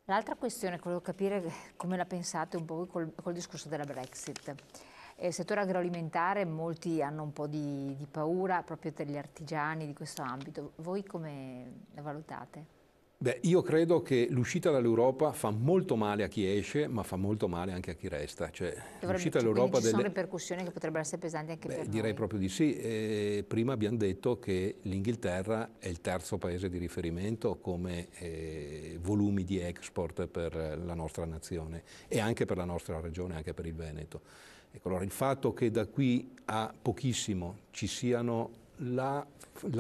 L'altra questione che volevo capire come la pensate un po' voi col discorso della Brexit. Il settore agroalimentare, molti hanno un po' di paura proprio per gli artigiani di questo ambito. Voi come la valutate? Beh, io credo che l'uscita dall'Europa fa molto male a chi esce, ma fa molto male anche a chi resta. Cioè, l'uscita Cioè, quindi dall'Europa ci sono ripercussioni che potrebbero essere pesanti anche Beh, per direi noi. proprio di sì. Prima abbiamo detto che l'Inghilterra è il terzo paese di riferimento come volumi di export per la nostra nazione e anche per la nostra regione, anche per il Veneto. Ecco, allora, il fatto che da qui a pochissimo ci siano la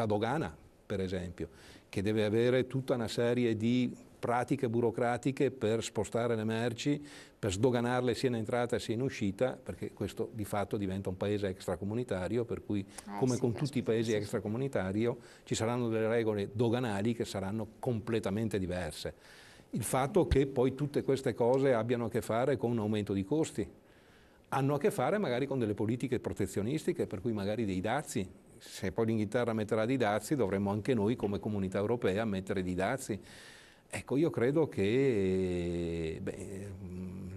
dogana, per esempio, che deve avere tutta una serie di pratiche burocratiche per spostare le merci, per sdoganarle sia in entrata sia in uscita, perché questo di fatto diventa un paese extracomunitario, per cui come Sì, con tutti i caspita, paesi sì, sì. extracomunitari ci saranno delle regole doganali che saranno completamente diverse. Il fatto che poi tutte queste cose abbiano a che fare con un aumento di costi, hanno a che fare magari con delle politiche protezionistiche, per cui magari dei dazi. Se poi l'Inghilterra metterà dei dazi, dovremmo anche noi come comunità europea mettere dei dazi. Ecco, io credo che,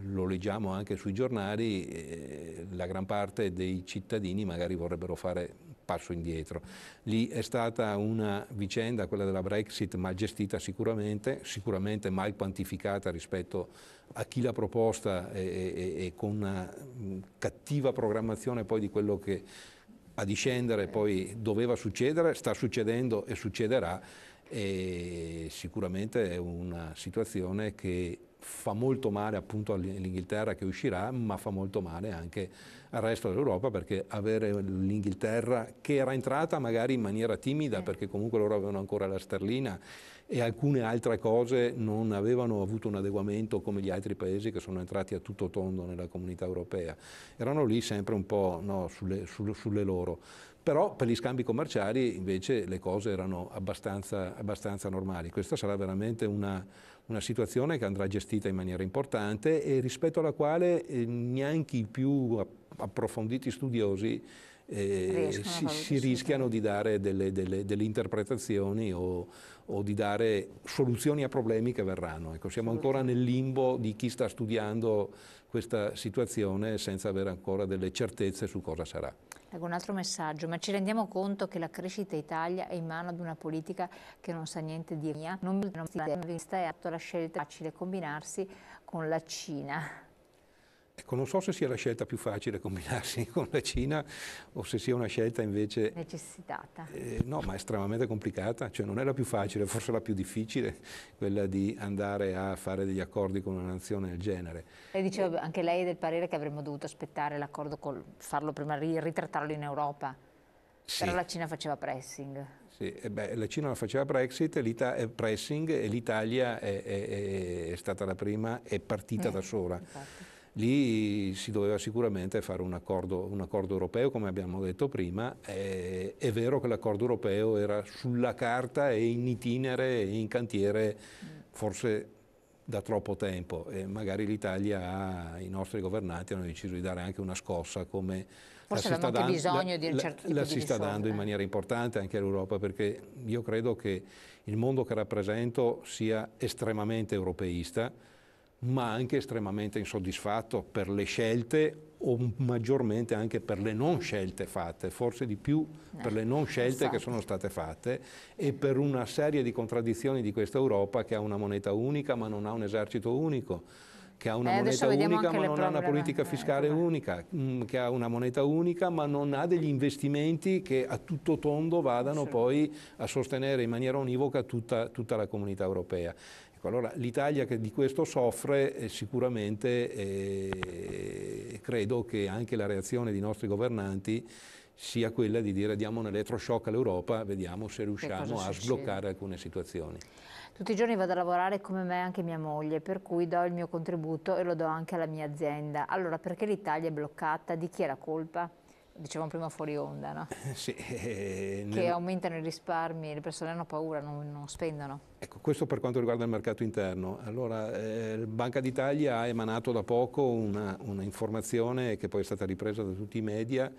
lo leggiamo anche sui giornali, la gran parte dei cittadini magari vorrebbero fare un passo indietro. Lì è stata una vicenda, quella della Brexit, mal gestita sicuramente mal quantificata rispetto a chi l'ha proposta e con una cattiva programmazione poi di quello che a discendere poi doveva succedere, sta succedendo e succederà, e sicuramente è una situazione che fa molto male appunto all'Inghilterra che uscirà, ma fa molto male anche al resto dell'Europa, perché avere l'Inghilterra che era entrata magari in maniera timida, perché comunque loro avevano ancora la sterlina e alcune altre cose non avevano avuto un adeguamento come gli altri paesi che sono entrati a tutto tondo nella comunità europea, erano lì sempre un po' no, sulle loro. Però per gli scambi commerciali invece le cose erano abbastanza normali. Questa sarà veramente una situazione che andrà gestita in maniera importante e rispetto alla quale neanche i più approfonditi studiosi Riescono a si rischiano di dare delle interpretazioni o di dare soluzioni a problemi che verranno. Ecco, siamo ancora nel limbo di chi sta studiando questa situazione senza avere ancora delle certezze su cosa sarà. Leggo un altro messaggio, ma ci rendiamo conto che la crescita Italia è in mano ad una politica che non sa niente di mia? Non vista è atto la scelta facile combinarsi con la Cina. Ecco, non so se sia la scelta più facile combinarsi con la Cina o se sia una scelta invece Necessitata. no, ma estremamente complicata, cioè non è la più facile, forse la più difficile, quella di andare a fare degli accordi con una nazione del genere. Lei diceva anche lei del parere che avremmo dovuto aspettare l'accordo, farlo prima, ritrattarlo in Europa, però Sì, la Cina faceva pressing. sì, la Cina faceva pressing e l'Italia è stata la prima, è partita da sola. Infatti. Lì si doveva sicuramente fare un accordo europeo, come abbiamo detto prima. È vero che l'accordo europeo era sulla carta e in itinere e in cantiere forse da troppo tempo e magari l'Italia, i nostri governanti hanno deciso di dare anche una scossa come Forse avevamo anche bisogno di un certo tipo la di si sta dando in risorse. maniera importante anche all'Europa, perché io credo che il mondo che rappresento sia estremamente europeista, ma anche estremamente insoddisfatto per le scelte o maggiormente anche per le non scelte fatte, forse di più per le non scelte che Infatti. sono state fatte e per una serie di contraddizioni di questa Europa che ha una moneta unica ma non ha un esercito unico, che ha una Adesso moneta vediamo unica anche ma le non ha una politica fiscale problema. unica, che ha una moneta unica ma non ha degli investimenti che a tutto tondo vadano poi a sostenere in maniera univoca tutta la comunità europea. Ecco, allora l'Italia che di questo soffre sicuramente credo che anche la reazione dei nostri governanti sia quella di dire diamo un elettroshock all'Europa, vediamo se riusciamo a sbloccare alcune situazioni. Tutti i giorni vado a lavorare come me anche mia moglie, per cui do il mio contributo e lo do anche alla mia azienda. Allora, perché l'Italia è bloccata? Di chi è la colpa? Dicevamo prima fuori onda, no? Sì, Che aumentano i risparmi, le persone hanno paura, non spendono. Ecco, questo per quanto riguarda il mercato interno. Allora, Banca d'Italia ha emanato da poco una informazione che poi è stata ripresa da tutti i media,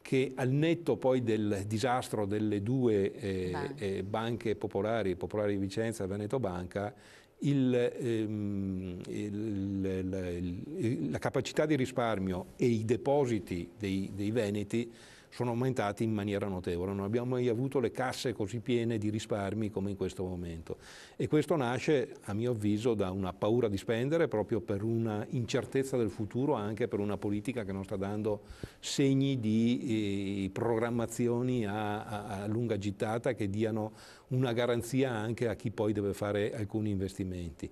che al netto poi del disastro delle due banche popolari, Popolare di Vicenza e Veneto Banca, la capacità di risparmio e i depositi dei veneti sono aumentati in maniera notevole. Non abbiamo mai avuto le casse così piene di risparmi come in questo momento. E questo nasce, a mio avviso, da una paura di spendere, proprio per una incertezza del futuro, anche per una politica che non sta dando segni di programmazioni a lunga gittata che diano una garanzia anche a chi poi deve fare alcuni investimenti.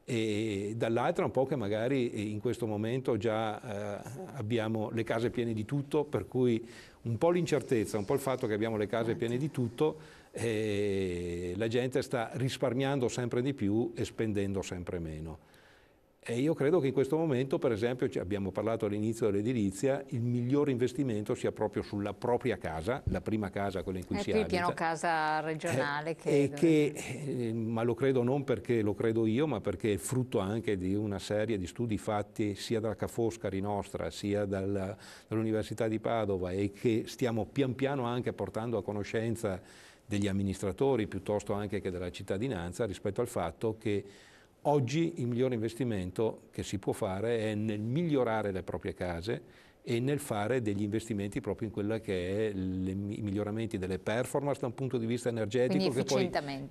E dall'altra un po' che magari in questo momento già abbiamo le case piene di tutto, per cui un po' l'incertezza, un po' il fatto che abbiamo le case piene di tutto, la gente sta risparmiando sempre di più e spendendo sempre meno. E io credo che in questo momento, per esempio, abbiamo parlato all'inizio dell'edilizia, il miglior investimento sia proprio sulla propria casa, la prima casa, quella in cui si abita. Il piano casa regionale. Ma lo credo non perché lo credo io, ma perché è frutto anche di una serie di studi fatti sia dalla Ca' Foscari nostra, sia dall'Università di Padova, e che stiamo pian piano anche portando a conoscenza degli amministratori, piuttosto anche che della cittadinanza, rispetto al fatto che oggi il migliore investimento che si può fare è nel migliorare le proprie case e nel fare degli investimenti proprio in quella che è i miglioramenti delle performance da un punto di vista energetico, che poi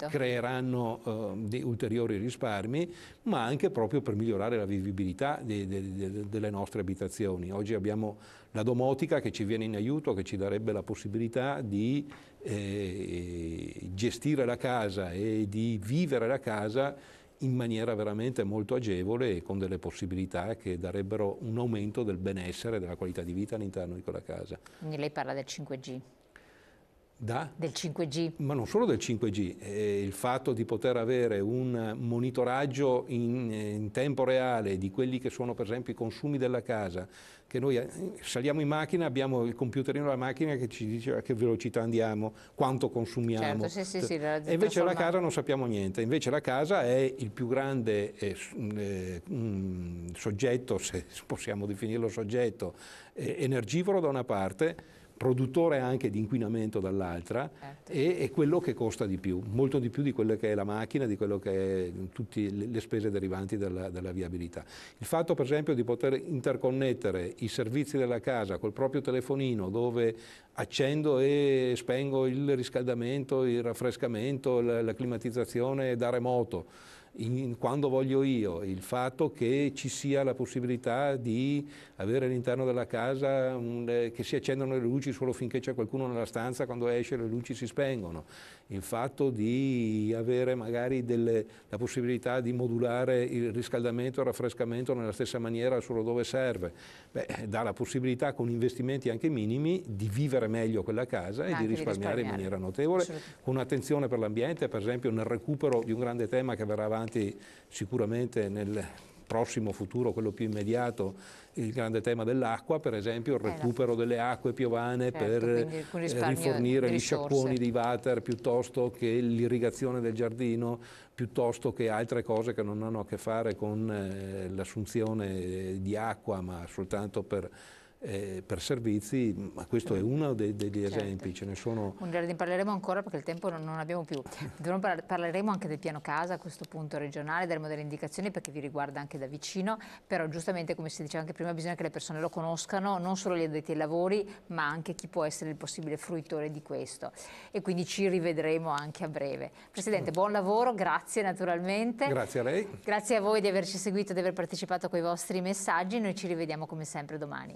creeranno di ulteriori risparmi, ma anche proprio per migliorare la vivibilità delle nostre abitazioni. Oggi abbiamo la domotica che ci viene in aiuto, che ci darebbe la possibilità di gestire la casa e di vivere la casa in maniera veramente molto agevole e con delle possibilità che darebbero un aumento del benessere e della qualità di vita all'interno di quella casa. Quindi lei parla del 5G. Del 5G. Ma non solo del 5G, il fatto di poter avere un monitoraggio in tempo reale di quelli che sono per esempio i consumi della casa, che noi saliamo in macchina, abbiamo il computerino della macchina che ci dice a che velocità andiamo, quanto consumiamo. Certo, sì, e invece la casa non sappiamo niente, invece la casa è il più grande soggetto, se possiamo definirlo soggetto, energivoro da una parte, produttore anche di inquinamento dall'altra, certo. E quello che costa di più, molto di più di quello che è la macchina, di quello che è tutte le spese derivanti dalla viabilità. Il fatto per esempio di poter interconnettere i servizi della casa col proprio telefonino, dove accendo e spengo il riscaldamento, il raffrescamento, la climatizzazione da remoto, quando voglio io, il fatto che ci sia la possibilità di avere all'interno della casa che si accendono le luci solo finché c'è qualcuno nella stanza, quando esce le luci si spengono, il fatto di avere magari la possibilità di modulare il riscaldamento e il raffrescamento nella stessa maniera solo dove serve, dà la possibilità con investimenti anche minimi di vivere meglio quella casa e di risparmiare in maniera notevole, con attenzione per l'ambiente, per esempio nel recupero di un grande tema che verrà avanti sicuramente nel prossimo futuro, quello più immediato, il grande tema dell'acqua, per esempio il recupero delle acque piovane, certo, per rifornire gli sciacquoni di water, piuttosto che l'irrigazione del giardino, piuttosto che altre cose che non hanno a che fare con l'assunzione di acqua, ma soltanto per servizi, ma questo è uno degli esempi, ce ne sono. Ne parleremo ancora perché il tempo non abbiamo più. Parleremo anche del piano casa a questo punto regionale, delle moderne indicazioni, perché vi riguarda anche da vicino, però giustamente come si diceva anche prima bisogna che le persone lo conoscano, non solo gli addetti ai lavori ma anche chi può essere il possibile fruitore di questo, e quindi ci rivedremo anche a breve. Presidente, buon lavoro, grazie naturalmente. Grazie a lei. Grazie a voi di averci seguito e di aver partecipato con i vostri messaggi, noi ci rivediamo come sempre domani.